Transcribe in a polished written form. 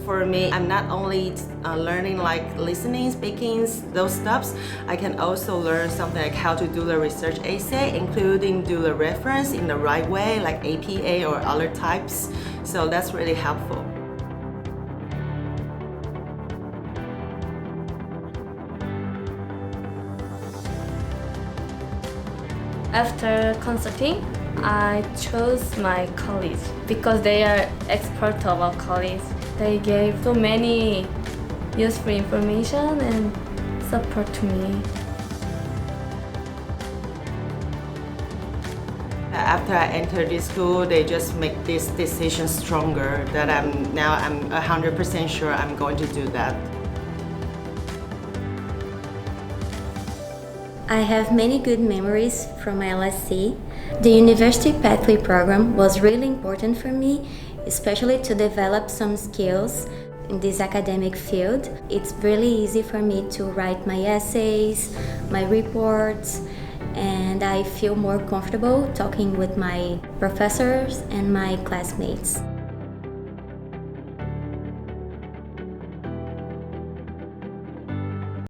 For me, I'm not only learning like listening, speaking, those stuffs. I can also learn something like how to do the research essay, including do the reference in the right way, like APA or other types. So that's really helpful. After consulting, I chose my colleagues because they are expert of our colleagues. They gave so many useful information and support to me. After I entered this school, they just make this decision stronger that I'm 100% sure I'm going to do that. I have many good memories from ILSC. The University Pathway program was really important for me, especially to develop some skills in this academic field. It's really easy for me to write my essays, my reports, and I feel more comfortable talking with my professors and my classmates.